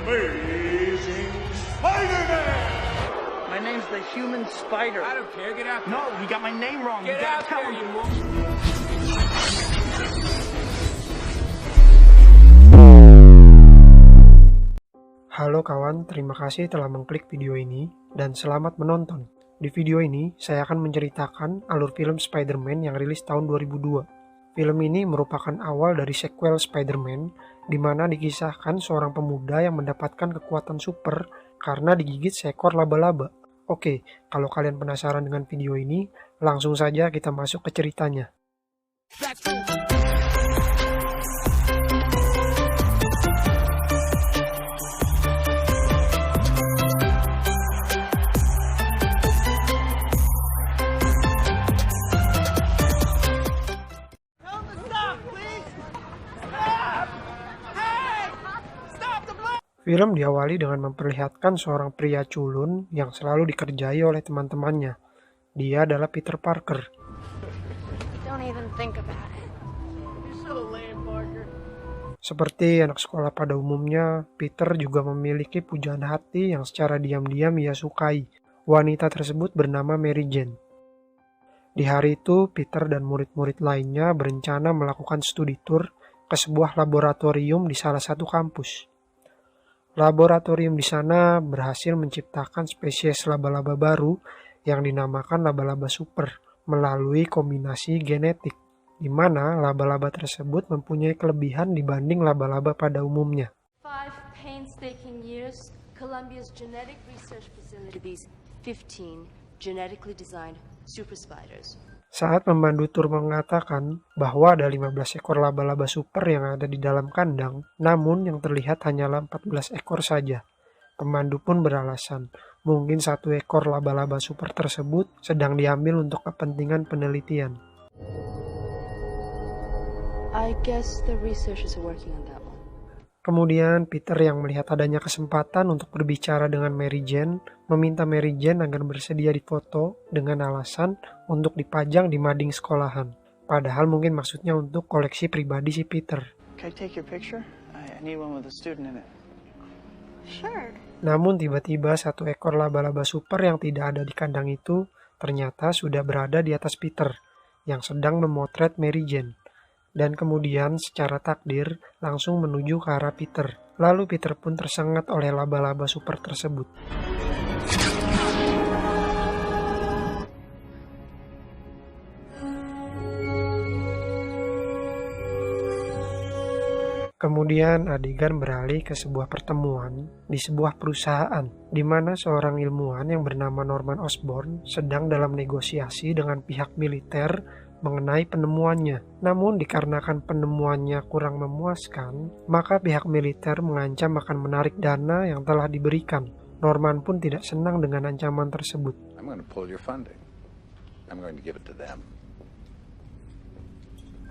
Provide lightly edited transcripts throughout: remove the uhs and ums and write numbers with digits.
Amazing Spider-Man! My name's the Human Spider. I don't care. Get out there. No, you got my name wrong. Get You gotta out tell there, him. you moron. Halo kawan, terima kasih telah mengklik video ini dan selamat menonton. Di video ini, saya akan menceritakan alur film Spider-Man yang rilis tahun 2002. Film ini merupakan awal dari sequel Spider-Man, di mana dikisahkan seorang pemuda yang mendapatkan kekuatan super karena digigit seekor laba-laba. Oke, kalau kalian penasaran dengan video ini, langsung saja kita masuk ke ceritanya. Film diawali dengan memperlihatkan seorang pria culun yang selalu dikerjai oleh teman-temannya. Dia adalah Peter Parker. Seperti anak sekolah pada umumnya, Peter juga memiliki pujaan hati yang secara diam-diam ia sukai. Wanita tersebut bernama Mary Jane. Di hari itu, Peter dan murid-murid lainnya berencana melakukan studi tour ke sebuah laboratorium di salah satu kampus. Laboratorium di sana berhasil menciptakan spesies laba-laba baru yang dinamakan laba-laba super melalui kombinasi genetik, di mana laba-laba tersebut mempunyai kelebihan dibanding laba-laba pada umumnya. 5 painstaking years, Columbia's genetic research facility these 15 genetically designed super spiders. Saat pemandu tur mengatakan bahwa ada 15 ekor laba-laba super yang ada di dalam kandang, namun yang terlihat hanyalah 14 ekor saja. Pemandu pun beralasan, mungkin satu ekor laba-laba super tersebut sedang diambil untuk kepentingan penelitian. I guess the researchers are working on that one. Kemudian Peter yang melihat adanya kesempatan untuk berbicara dengan Mary Jane, meminta Mary Jane agar bersedia difoto dengan alasan untuk dipajang di mading sekolahan. Padahal mungkin maksudnya untuk koleksi pribadi si Peter. Can I take your picture? I need one with a student in it. Sure. Namun tiba-tiba satu ekor laba-laba super yang tidak ada di kandang itu ternyata sudah berada di atas Peter yang sedang memotret Mary Jane. Dan kemudian secara takdir langsung menuju ke arah Peter. Lalu Peter pun tersengat oleh laba-laba super tersebut. Kemudian adegan beralih ke sebuah pertemuan di sebuah perusahaan, di mana seorang ilmuwan yang bernama Norman Osborn sedang dalam negosiasi dengan pihak militer mengenai penemuannya. Namun dikarenakan penemuannya kurang memuaskan, maka pihak militer mengancam akan menarik dana yang telah diberikan. Norman pun tidak senang dengan ancaman tersebut. I'm going to pull your funding. I'm going to give it to them.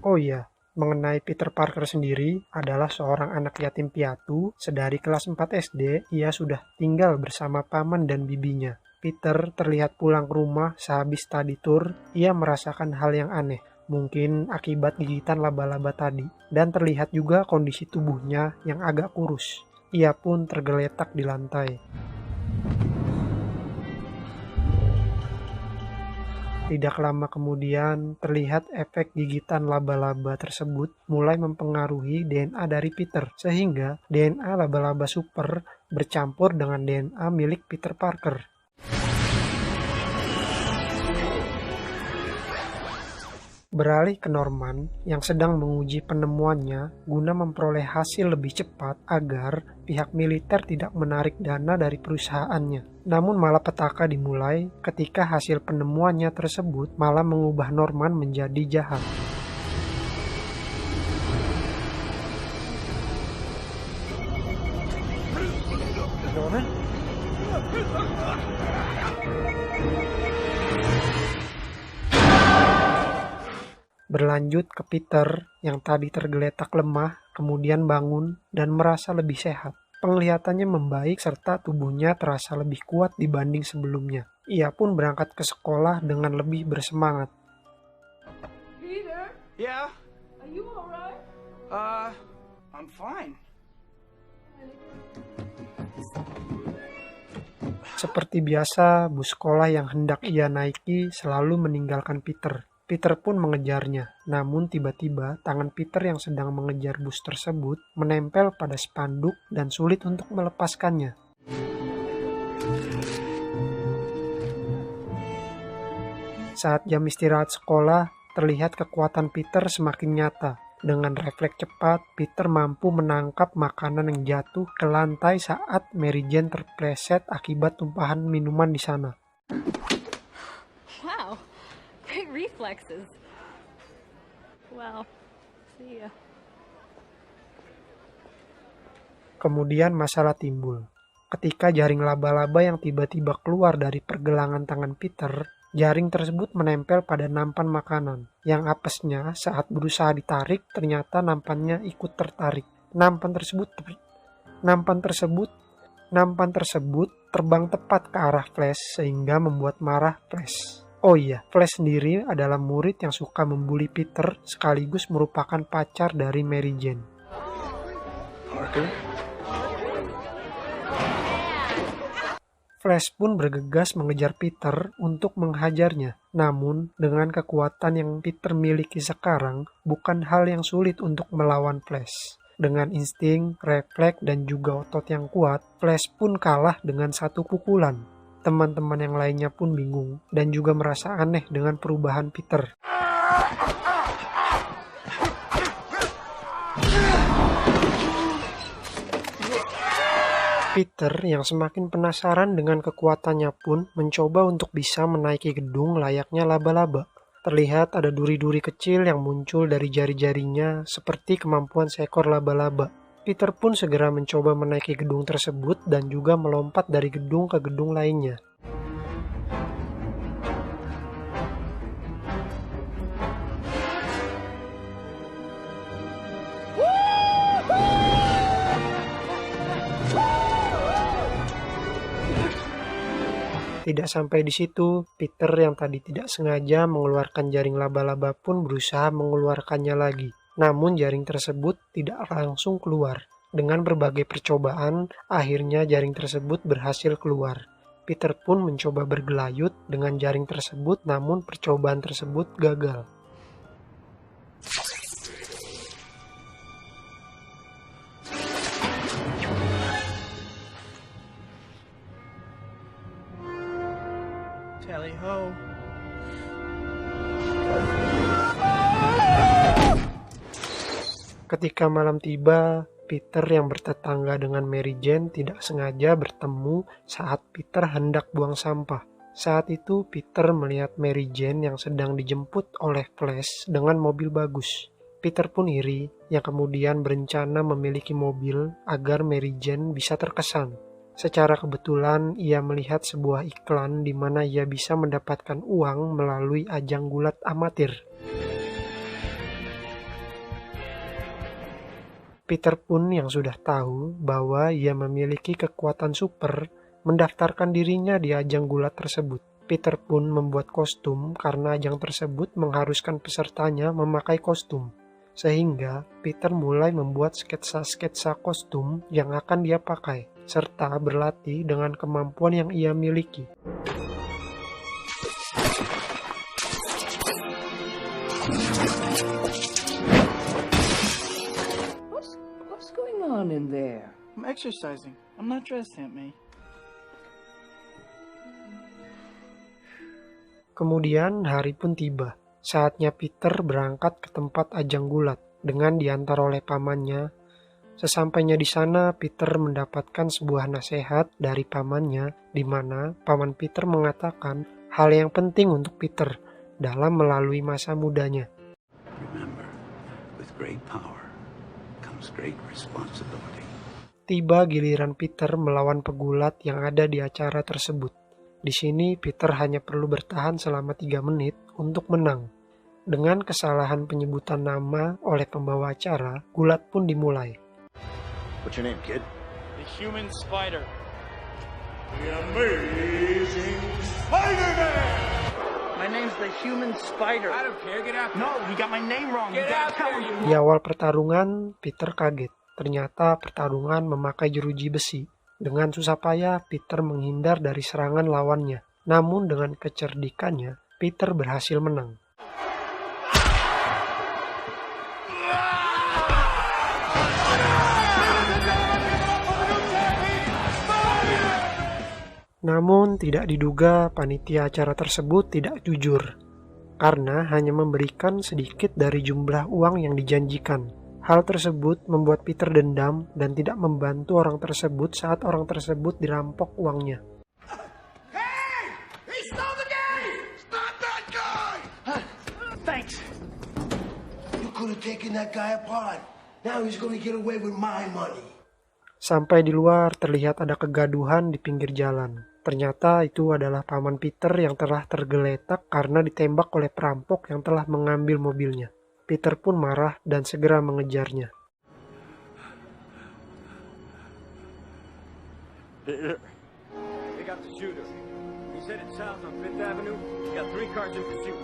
Oh iya, mengenai Peter Parker sendiri adalah seorang anak yatim piatu. Sedari kelas 4 SD, ia sudah tinggal bersama paman dan bibinya. Peter terlihat pulang ke rumah sehabis tadi tur. Ia merasakan hal yang aneh, mungkin akibat gigitan laba-laba tadi, dan terlihat juga kondisi tubuhnya yang agak kurus. Ia pun tergeletak di lantai. Tidak lama kemudian, terlihat efek gigitan laba-laba tersebut mulai mempengaruhi DNA dari Peter, sehingga DNA laba-laba super bercampur dengan DNA milik Peter Parker. Beralih ke Norman yang sedang menguji penemuannya guna memperoleh hasil lebih cepat agar pihak militer tidak menarik dana dari perusahaannya. Namun malapetaka dimulai ketika hasil penemuannya tersebut malah mengubah Norman menjadi jahat. Norman? Berlanjut ke Peter yang tadi tergeletak lemah, kemudian bangun dan merasa lebih sehat. Penglihatannya membaik serta tubuhnya terasa lebih kuat dibanding sebelumnya. Ia pun berangkat ke sekolah dengan lebih bersemangat. Peter, Yeah? are you alright? I'm fine. Seperti biasa, bus sekolah yang hendak ia naiki selalu meninggalkan Peter. Peter pun mengejarnya, namun tiba-tiba tangan Peter yang sedang mengejar bus tersebut menempel pada spanduk dan sulit untuk melepaskannya. Saat jam istirahat sekolah, terlihat kekuatan Peter semakin nyata. Dengan refleks cepat, Peter mampu menangkap makanan yang jatuh ke lantai saat Mary Jane terpleset akibat tumpahan minuman di sana. Wow, great reflexes. Well, see ya. Kemudian masalah timbul. Ketika jaring laba-laba yang tiba-tiba keluar dari pergelangan tangan Peter, jaring tersebut menempel pada nampan makanan, yang apesnya saat berusaha ditarik ternyata nampannya ikut tertarik. Nampan tersebut terbang tepat ke arah Flash sehingga membuat marah Flash. Oh iya, Flash sendiri adalah murid yang suka membuli Peter sekaligus merupakan pacar dari Mary Jane. Parker? Flash pun bergegas mengejar Peter untuk menghajarnya. Namun, dengan kekuatan yang Peter miliki sekarang, bukan hal yang sulit untuk melawan Flash. Dengan insting, refleks, dan juga otot yang kuat, Flash pun kalah dengan satu pukulan. Teman-teman yang lainnya pun bingung dan juga merasa aneh dengan perubahan Peter. Peter yang semakin penasaran dengan kekuatannya pun mencoba untuk bisa menaiki gedung layaknya laba-laba. Terlihat ada duri-duri kecil yang muncul dari jari-jarinya seperti kemampuan seekor laba-laba. Peter pun segera mencoba menaiki gedung tersebut dan juga melompat dari gedung ke gedung lainnya. Tidak sampai di situ, Peter yang tadi tidak sengaja mengeluarkan jaring laba-laba pun berusaha mengeluarkannya lagi. Namun jaring tersebut tidak langsung keluar. Dengan berbagai percobaan, akhirnya jaring tersebut berhasil keluar. Peter pun mencoba bergelayut dengan jaring tersebut, namun percobaan tersebut gagal. Tally ho. Ketika malam tiba, Peter yang bertetangga dengan Mary Jane tidak sengaja bertemu saat Peter hendak buang sampah. Saat itu Peter melihat Mary Jane yang sedang dijemput oleh Flash dengan mobil bagus. Peter pun iri yang kemudian berencana memiliki mobil agar Mary Jane bisa terkesan. Secara kebetulan ia melihat sebuah iklan di mana ia bisa mendapatkan uang melalui ajang gulat amatir. Peter pun yang sudah tahu bahwa ia memiliki kekuatan super mendaftarkan dirinya di ajang gulat tersebut. Peter pun membuat kostum karena ajang tersebut mengharuskan pesertanya memakai kostum. Sehingga Peter mulai membuat sketsa-sketsa kostum yang akan dia pakai, serta berlatih dengan kemampuan yang ia miliki. What's going on in there? I'm exercising. I'm not dressed, Aunt May. Kemudian hari pun tiba. Saatnya Peter berangkat ke tempat ajang gulat dengan diantar oleh pamannya. Sesampainya di sana, Peter mendapatkan sebuah nasihat dari pamannya, di mana paman Peter mengatakan hal yang penting untuk Peter dalam melalui masa mudanya. Remember, with great power comes great responsibility. Tiba giliran Peter melawan pegulat yang ada di acara tersebut. Di sini Peter hanya perlu bertahan selama 3 menit untuk menang. Dengan kesalahan penyebutan nama oleh pembawa acara, gulat pun dimulai. What's your name, kid? The human spider. The amazing Spider-Man! My name's the human spider. I don't care, get out there. No, he got my name wrong. Get You gotta out tell there, him. you... Di awal pertarungan, Peter kaget. Ternyata pertarungan memakai jeruji besi. Dengan susah payah, Peter menghindar dari serangan lawannya. Namun dengan kecerdikannya, Peter berhasil menang. Namun tidak diduga panitia acara tersebut tidak jujur, karena hanya memberikan sedikit dari jumlah uang yang dijanjikan. Hal tersebut membuat Peter dendam dan tidak membantu orang tersebut saat orang tersebut dirampok uangnya. Hey! He stole the game! Stop that guy! Thanks. You could have taken that guy apart. Now he's going to get away with my money. Sampai di luar terlihat ada kegaduhan di pinggir jalan. Ternyata itu adalah paman Peter yang telah tergeletak karena ditembak oleh perampok yang telah mengambil mobilnya. Peter pun marah dan segera mengejarnya. Peter, they got the shooter. He's headed south on 5th Avenue. He got 3 cars in pursuit.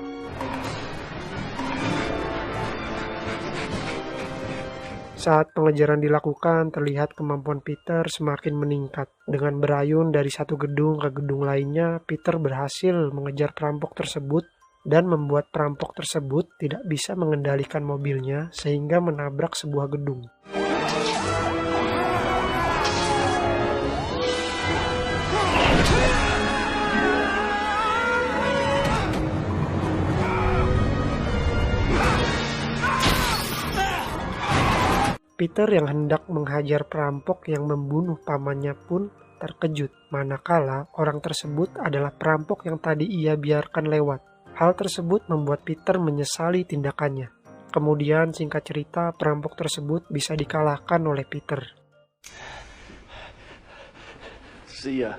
Saat pengejaran dilakukan, terlihat kemampuan Peter semakin meningkat. Dengan berayun dari satu gedung ke gedung lainnya, Peter berhasil mengejar perampok tersebut dan membuat perampok tersebut tidak bisa mengendalikan mobilnya sehingga menabrak sebuah gedung. Peter yang hendak menghajar perampok yang membunuh pamannya pun terkejut, manakala orang tersebut adalah perampok yang tadi ia biarkan lewat. Hal tersebut membuat Peter menyesali tindakannya. Kemudian singkat cerita, perampok tersebut bisa dikalahkan oleh Peter. See ya.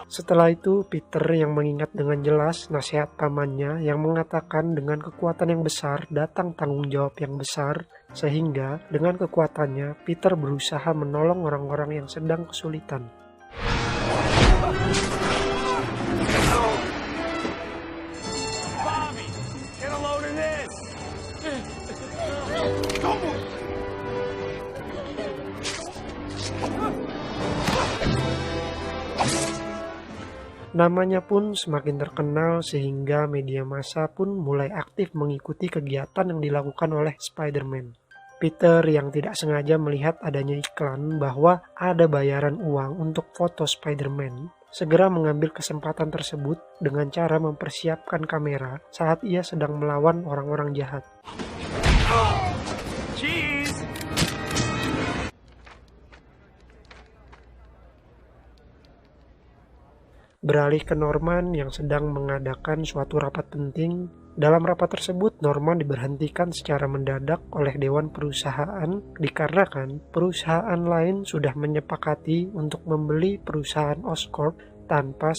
Setelah itu, Peter yang mengingat dengan jelas nasihat pamannya yang mengatakan dengan kekuatan yang besar datang tanggung jawab yang besar, sehingga dengan kekuatannya Peter berusaha menolong orang-orang yang sedang kesulitan. Bobby, get a load of this. Namanya pun semakin terkenal sehingga media massa pun mulai aktif mengikuti kegiatan yang dilakukan oleh Spider-Man. Peter yang tidak sengaja melihat adanya iklan bahwa ada bayaran uang untuk foto Spider-Man, segera mengambil kesempatan tersebut dengan cara mempersiapkan kamera saat ia sedang melawan orang-orang jahat. Cheese. Beralih ke Norman yang sedang mengadakan suatu rapat penting. Dalam rapat tersebut, Norman diberhentikan secara mendadak oleh Dewan Perusahaan dikarenakan perusahaan lain sudah menyepakati untuk membeli perusahaan Oscorp tanpa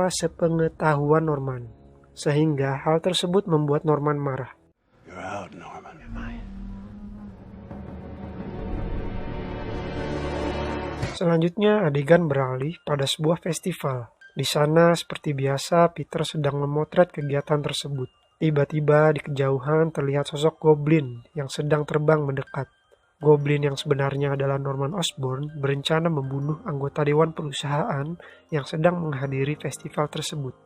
sepengetahuan Norman. Sehingga hal tersebut membuat Norman marah. You're out, Norman. Selanjutnya adegan beralih pada sebuah festival. Di sana seperti biasa Peter sedang memotret kegiatan tersebut. Tiba-tiba di kejauhan terlihat sosok goblin yang sedang terbang mendekat. Goblin yang sebenarnya adalah Norman Osborn berencana membunuh anggota Dewan Perusahaan yang sedang menghadiri festival tersebut.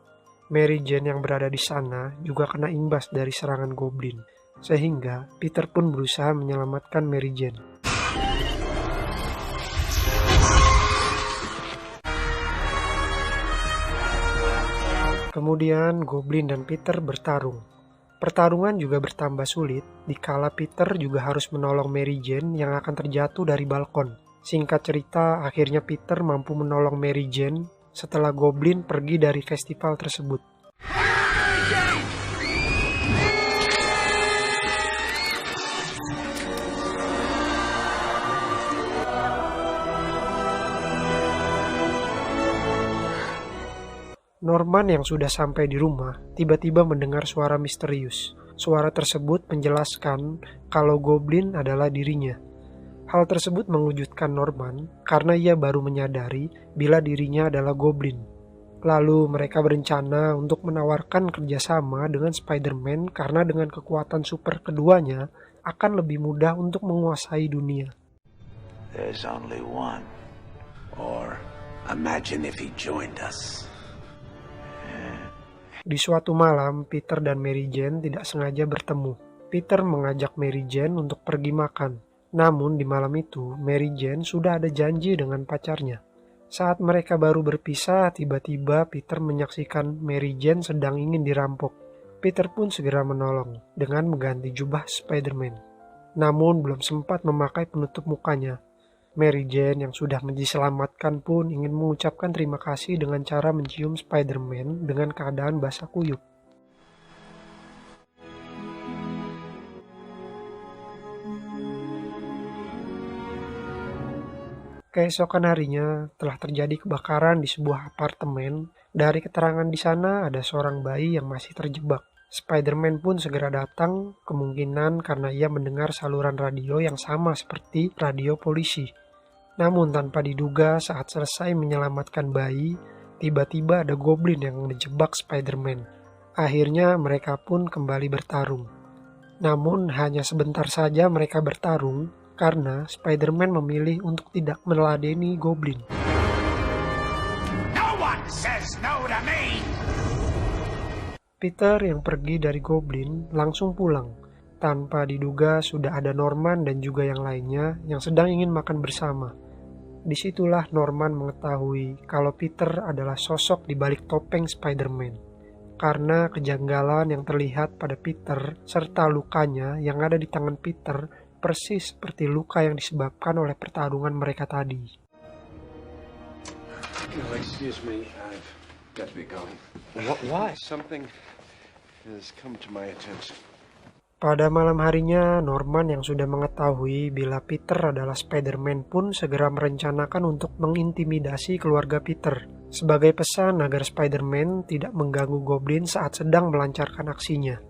Mary Jane yang berada di sana juga kena imbas dari serangan goblin. Sehingga Peter pun berusaha menyelamatkan Mary Jane. Kemudian Goblin dan Peter bertarung. Pertarungan juga bertambah sulit dikala Peter juga harus menolong Mary Jane yang akan terjatuh dari balkon. Singkat cerita, akhirnya Peter mampu menolong Mary Jane setelah Goblin pergi dari festival tersebut. Norman yang sudah sampai di rumah tiba-tiba mendengar suara misterius. Suara tersebut menjelaskan kalau Goblin adalah dirinya. Hal tersebut mengejutkan Norman karena ia baru menyadari bila dirinya adalah Goblin. Lalu mereka berencana untuk menawarkan kerjasama dengan Spider-Man karena dengan kekuatan super keduanya akan lebih mudah untuk menguasai dunia. There's only one. Or imagine if he joined us. Di suatu malam, Peter dan Mary Jane tidak sengaja bertemu. Peter mengajak Mary Jane untuk pergi makan. Namun di malam itu, Mary Jane sudah ada janji dengan pacarnya. Saat mereka baru berpisah, tiba-tiba Peter menyaksikan Mary Jane sedang ingin dirampok. Peter pun segera menolong dengan mengganti jubah Spider-Man. Namun belum sempat memakai penutup mukanya. Mary Jane yang sudah diselamatkan pun ingin mengucapkan terima kasih dengan cara mencium Spider-Man dengan keadaan basah kuyup. Keesokan harinya telah terjadi kebakaran di sebuah apartemen. Dari keterangan di sana ada seorang bayi yang masih terjebak. Spider-Man pun segera datang, kemungkinan karena ia mendengar saluran radio yang sama seperti radio polisi. Namun tanpa diduga saat selesai menyelamatkan bayi, tiba-tiba ada goblin yang menjebak Spider-Man. Akhirnya mereka pun kembali bertarung. Namun hanya sebentar saja mereka bertarung karena Spider-Man memilih untuk tidak meneladani goblin. No one says no to me. Peter yang pergi dari goblin langsung pulang. Tanpa diduga sudah ada Norman dan juga yang lainnya yang sedang ingin makan bersama. Disitulah Norman mengetahui kalau Peter adalah sosok di balik topeng Spider-Man. Karena kejanggalan yang terlihat pada Peter serta lukanya yang ada di tangan Peter persis seperti luka yang disebabkan oleh pertarungan mereka tadi. No, excuse me, I've got to be going. Why? Something has come to my attention. Pada malam harinya, Norman yang sudah mengetahui bila Peter adalah Spider-Man pun segera merencanakan untuk mengintimidasi keluarga Peter. Sebagai pesan agar Spider-Man tidak mengganggu Goblin saat sedang melancarkan aksinya.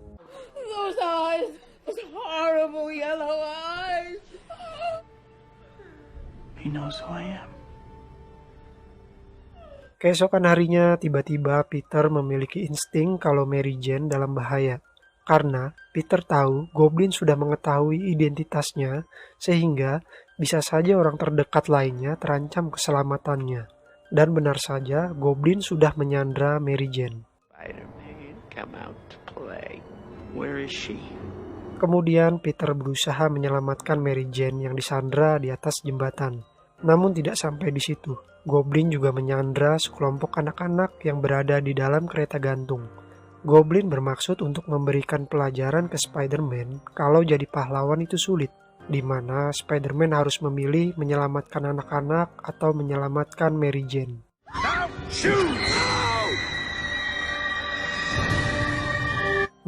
Those eyes, those horrible yellow eyes. He knows who I am. Keesokan harinya, tiba-tiba Peter memiliki insting kalau Mary Jane dalam bahaya. Karena Peter tahu Goblin sudah mengetahui identitasnya, sehingga bisa saja orang terdekat lainnya terancam keselamatannya. Dan benar saja, Goblin sudah menyandra Mary Jane. Spider-Man, come out to play. Where is she? Kemudian Peter berusaha menyelamatkan Mary Jane yang disandra di atas jembatan. Namun tidak sampai di situ. Goblin juga menyandra sekelompok anak-anak yang berada di dalam kereta gantung. Goblin bermaksud untuk memberikan pelajaran ke Spider-Man kalau jadi pahlawan itu sulit, di mana Spider-Man harus memilih menyelamatkan anak-anak atau menyelamatkan Mary Jane.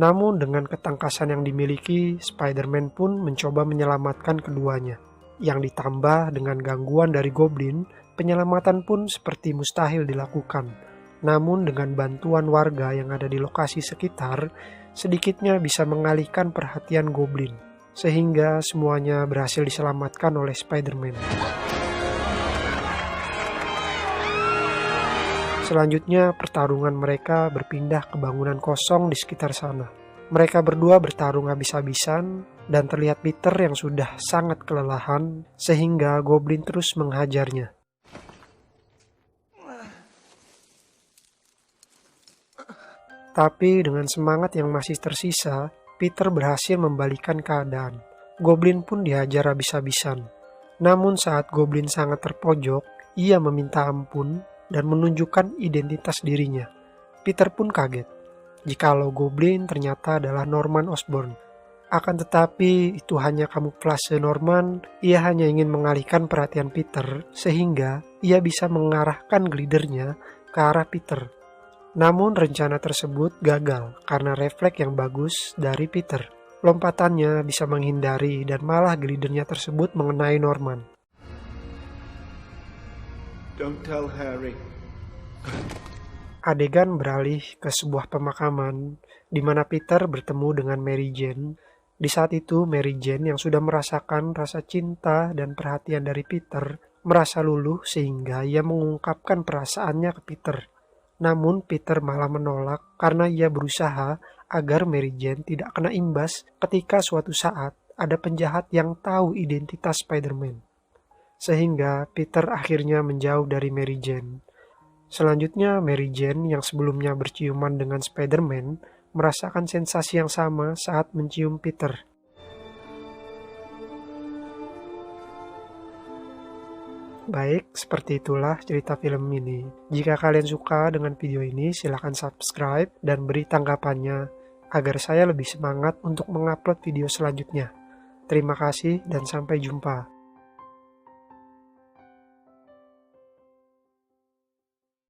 Namun dengan ketangkasan yang dimiliki, Spider-Man pun mencoba menyelamatkan keduanya. Yang ditambah dengan gangguan dari Goblin, penyelamatan pun seperti mustahil dilakukan. Namun dengan bantuan warga yang ada di lokasi sekitar, sedikitnya bisa mengalihkan perhatian Goblin, sehingga semuanya berhasil diselamatkan oleh Spider-Man. Selanjutnya, pertarungan mereka berpindah ke bangunan kosong di sekitar sana. Mereka berdua bertarung habis-habisan, dan terlihat Peter yang sudah sangat kelelahan, sehingga Goblin terus menghajarnya. Tapi dengan semangat yang masih tersisa, Peter berhasil membalikan keadaan. Goblin pun dihajar habis-habisan. Namun saat Goblin sangat terpojok, ia meminta ampun dan menunjukkan identitas dirinya. Peter pun kaget, jikalau Goblin ternyata adalah Norman Osborn. Akan tetapi itu hanya kamuflase Norman, ia hanya ingin mengalihkan perhatian Peter sehingga ia bisa mengarahkan glidernya ke arah Peter. Namun rencana tersebut gagal karena refleks yang bagus dari Peter. Lompatannya bisa menghindari dan malah glidernya tersebut mengenai Norman. Don't tell Harry. Adegan beralih ke sebuah pemakaman di mana Peter bertemu dengan Mary Jane. Di saat itu Mary Jane yang sudah merasakan rasa cinta dan perhatian dari Peter merasa luluh sehingga ia mengungkapkan perasaannya ke Peter. Namun Peter malah menolak karena ia berusaha agar Mary Jane tidak kena imbas ketika suatu saat ada penjahat yang tahu identitas Spider-Man. Sehingga Peter akhirnya menjauh dari Mary Jane. Selanjutnya, Mary Jane yang sebelumnya berciuman dengan Spider-Man merasakan sensasi yang sama saat mencium Peter. Baik, seperti itulah cerita film ini. Jika kalian suka dengan video ini, silahkan subscribe dan beri tanggapannya agar saya lebih semangat untuk mengupload video selanjutnya. Terima kasih dan sampai jumpa.